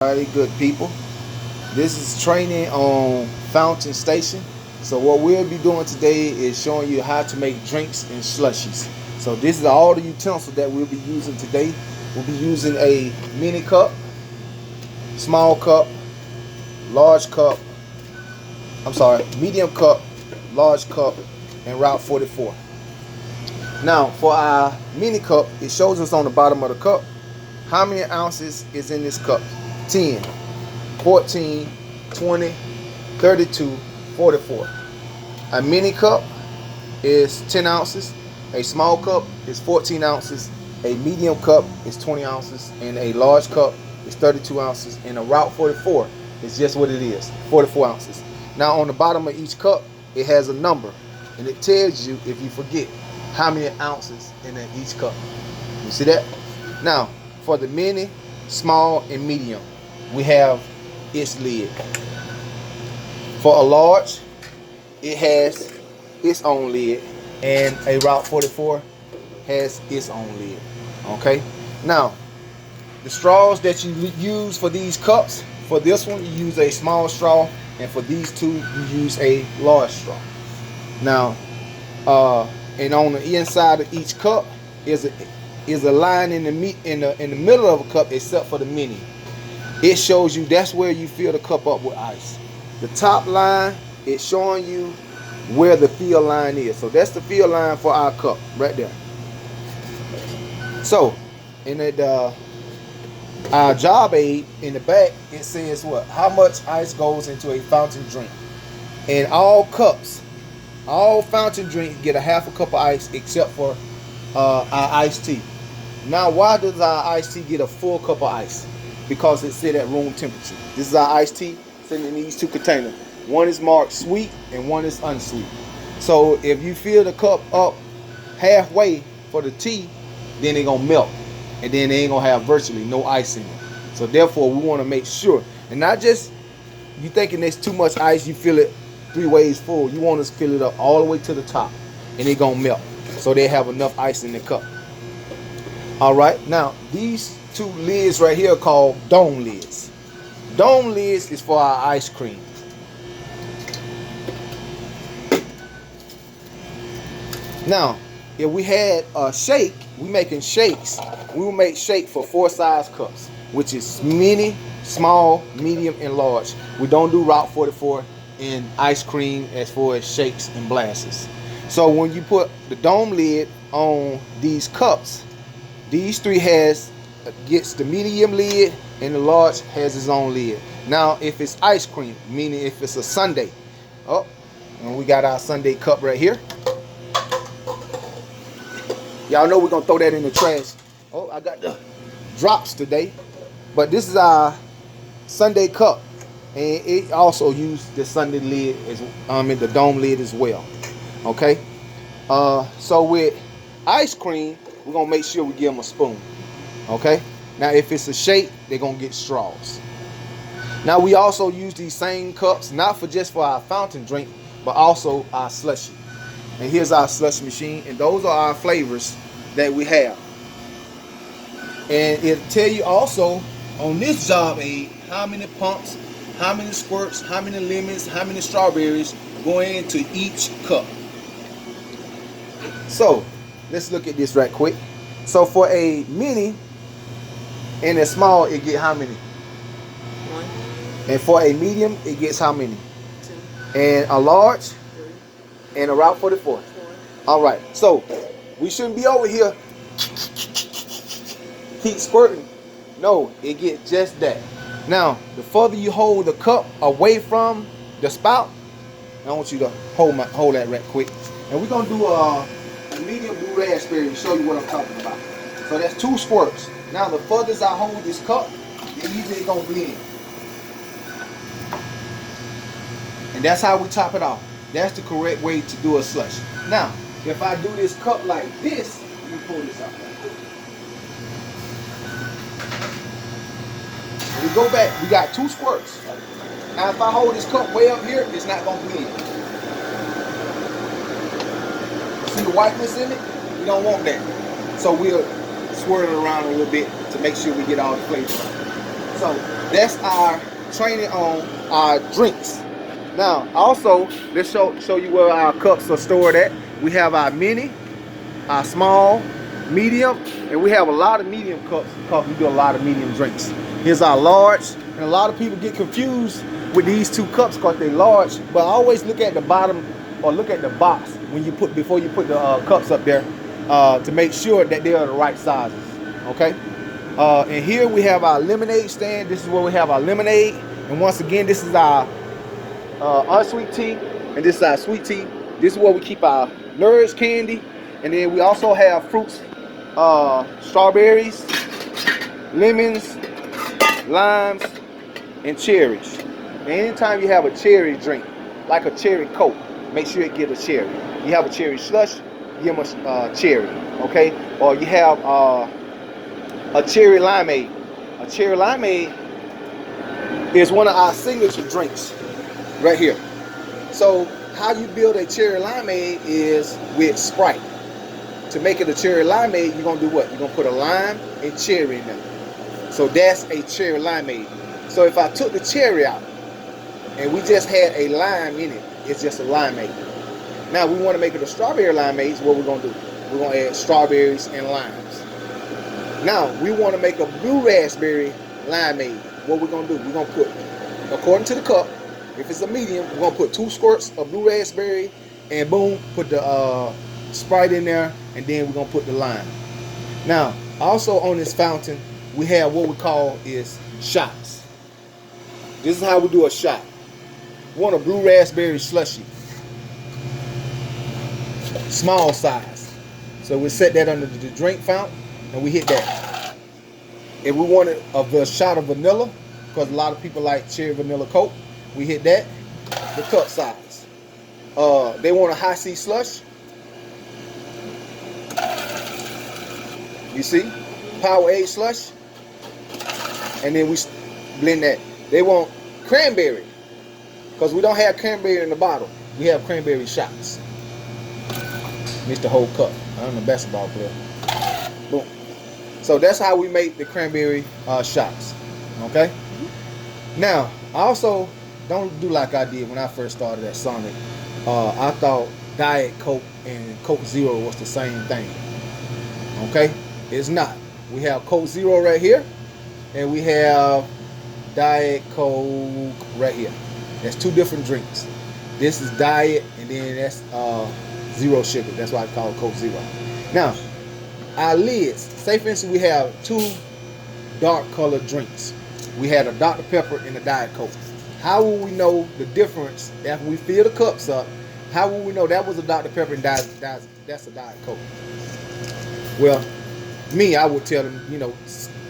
Alrighty, good people. This is training on Fountain Station. So what we'll be doing today is showing you how to make drinks and slushies. So this is all the utensils that we'll be using today. We'll be using a mini cup, small cup, large cup, medium cup, large cup, and Route 44. Now for our mini cup, it shows us on the bottom of the cup how many ounces is in this cup. 10, 14, 20, 32, 44. A mini cup is 10 ounces, a small cup is 14 ounces, a medium cup is 20 ounces, and a large cup is 32 ounces, and a Route 44 is just what it is, 44 ounces. Now on the bottom of each cup, it has a number, and it tells you, if you forget, how many ounces in each cup. You see that? Now, for the mini, small, and medium, we have its lid. For a large, it has its own lid, and a Route 44 has its own lid. Okay. Now, the straws that you use for these cups, for this one you use a small straw, and for these two you use a large straw. Now, and on the inside of each cup is a line in the middle of a cup, except for the mini. It shows you that's where you fill the cup up with ice. The top line is showing you where the fill line is. So that's the fill line for our cup right there. So in our job aid in the back, it says what? How much ice goes into a fountain drink. And all cups, all fountain drinks get a half a cup of ice except for our iced tea. Now, why does our iced tea get a full cup of ice? Because it's set at room temperature. This is our iced tea sitting in these two containers. One is marked sweet and one is unsweet. So if you fill the cup up halfway for the tea, then it's gonna melt, and then they ain't gonna have virtually no ice in it. So therefore, we want to make sure, and not just you thinking there's too much ice, you fill it 3 ways full. You want to fill it up all the way to the top, and it's gonna melt. So they have enough ice in the cup. All right, now these two lids right here are called dome lids. Dome lids is for our ice cream. Now, if we had a shake, we making shakes, we will make shake for 4 size cups, which is mini, small, medium, and large. We don't do Route 44 in ice cream as far as shakes and blasts. So when you put the dome lid on these cups, these 3 gets the medium lid, and the large has its own lid. Now, if it's ice cream, meaning if it's a sundae, and we got our sundae cup right here. Y'all know we're gonna throw that in the trash. Oh, I got the drops today, but this is our sundae cup, and it also used the sundae lid in the dome lid as well. Okay, so with ice cream, we're gonna make sure we give them a spoon. Okay, now if it's a shake, they're gonna get straws. Now we also use these same cups, not for just for our fountain drink, but also our slushie. And here's our slush machine, and those are our flavors that we have. And it'll tell you also on this job aid how many pumps, how many squirts, how many lemons, how many strawberries go into each cup. So let's look at this right quick. So for a mini and a small, it get how many? 1. And for a medium, it gets how many? 2. And a large? 3. And a Route 44. 4. All right, so we shouldn't be over here keep squirting. No, it gets just that. Now, the further you hold the cup away from the spout, I want you to hold that right quick. And we're gonna do a medium blue raspberry to show you what I'm talking about. So that's 2 squirts. Now, the furthest I hold this cup, the easier it's gonna blend. And that's how we top it off. That's the correct way to do a slush. Now, if I do this cup like this, let me pull this out. When we go back, we got 2 squirts. Now, if I hold this cup way up here, it's not gonna blend. See the whiteness in it? We don't want that. So we'll swirl it around a little bit to make sure we get all the flavor. So that's our training on our drinks. Now, also, let's show you where our cups are stored at. We have our mini, our small, medium, and we have a lot of medium cups because we do a lot of medium drinks. Here's our large, and a lot of people get confused with these two cups because they're large, but always look at the bottom or look at the box when you put before you put the cups up there to make sure that they are the right sizes. Okay. And here we have our lemonade stand. This is where we have our lemonade, and once again, this is our unsweet tea, and this is our sweet tea. This is where we keep our Nourish candy, and then we also have fruits, strawberries, lemons, limes, and cherries. And anytime you have a cherry drink, like a cherry Coke, make sure you get a cherry. You have a cherry slush, give them a cherry, okay? Or you have a cherry limeade. A cherry limeade is one of our signature drinks right here. So how you build a cherry limeade is with Sprite. To make it a cherry limeade, you're gonna do what? You're gonna put a lime and cherry in there. So that's a cherry limeade. So if I took the cherry out and we just had a lime in it, it's just a limeade. Now we want to make it a strawberry limeade. So what we're gonna do? We're gonna add strawberries and limes. Now we want to make a blue raspberry limeade. What we're gonna do? We're gonna put, according to the cup, if it's a medium, we're gonna put 2 squirts of blue raspberry, and boom, put the Sprite in there, and then we're gonna put the lime. Now, also on this fountain, we have what we call is shots. This is how we do a shot. We want a blue raspberry slushy, small size. So we set that under the drink fountain, and we hit that. If we want a shot of vanilla, because a lot of people like cherry vanilla Coke, we hit that. The cup size. They want a high C slush. You see, Powerade slush, and then we blend that. They want cranberry, because we don't have cranberry in the bottle. We have cranberry shots. Missed the whole cup. I'm a basketball player. Boom. So that's how we make the cranberry shots. Okay. Now, I also don't do like I did when I first started at Sonic. I thought Diet Coke and Coke Zero was the same thing. Okay. It's not. We have Coke Zero right here, and we have Diet Coke right here. That's 2 different drinks. This is Diet, and then that's zero sugar. That's why I call it Coke Zero. Now, our lids. Say for instance, we have 2 dark colored drinks. We had a Dr. Pepper and a Diet Coke. How will we know the difference after we fill the cups up? How will we know that was a Dr. Pepper and that's a Diet Coke? Well, I would tell them,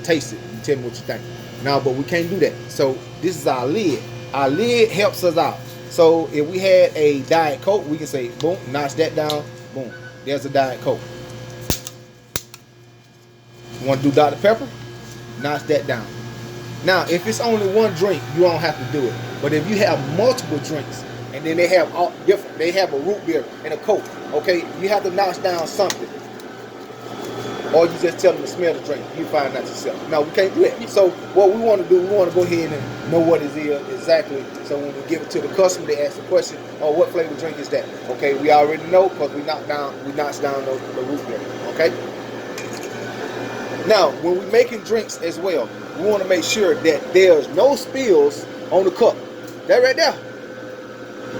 taste it and tell me what you think. No, but we can't do that. So this is our lid. Our lid helps us out. So if we had a Diet Coke, we can say, boom, notch that down, boom, there's a Diet Coke. You want to do Dr. Pepper? Notch that down. Now, if it's only one drink, you don't have to do it. But if you have multiple drinks, and then they have all different, they have a root beer and a Coke, okay, you have to notch down something. Or you just tell them to smell the drink. You find out yourself. No, we can't do that. So what we want to do, we want to go ahead and know what it is exactly. So when we give it to the customer, they ask the question, "Oh, what flavor drink is that?" Okay, we already know because we notched down the root beer. Okay. Now, when we're making drinks as well, we want to make sure that there's no spills on the cup. That right there,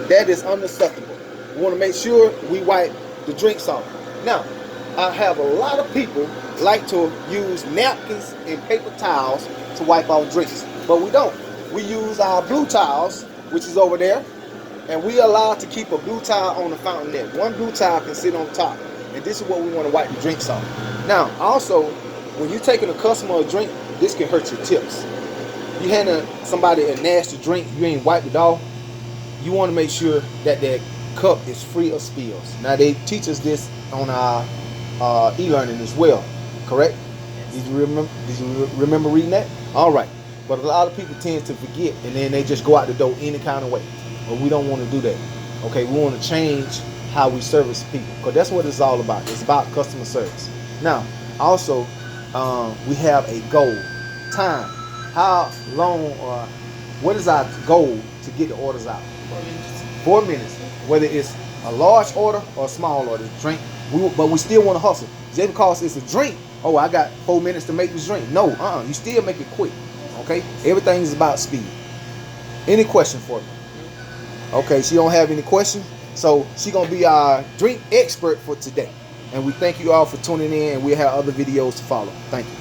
that is unacceptable. We want to make sure we wipe the drinks off. Now, I have a lot of people like to use napkins and paper towels to wipe our drinks, but we don't. We use our blue towels, which is over there, and we are allowed to keep a blue towel on the fountain net. One blue towel can sit on top, and this is what we want to wipe the drinks off. Now, also, when you're taking a customer a drink, this can hurt your tips. You hand somebody a nasty drink, you ain't wiped it off, you want to make sure that that cup is free of spills. Now, they teach us this on our e-learning as well, correct? Did you remember reading that? All right. But a lot of people tend to forget, and then they just go out the door any kind of way. But we don't want to do that. Okay, we want to change how we service people, because that's what it's all about. It's about customer service. Now, also, we have a goal, time. how long or what is our goal to get the orders out? 4 minutes. 4 minutes. Whether it's a large order or a small order, drink. But we still want to hustle. Just because it's a drink, oh, I got 4 minutes to make this drink. No, you still make it quick. Okay? Everything is about speed. Any question for me? Okay, she don't have any questions. So she gonna be our drink expert for today. And we thank you all for tuning in, and we'll have other videos to follow. Thank you.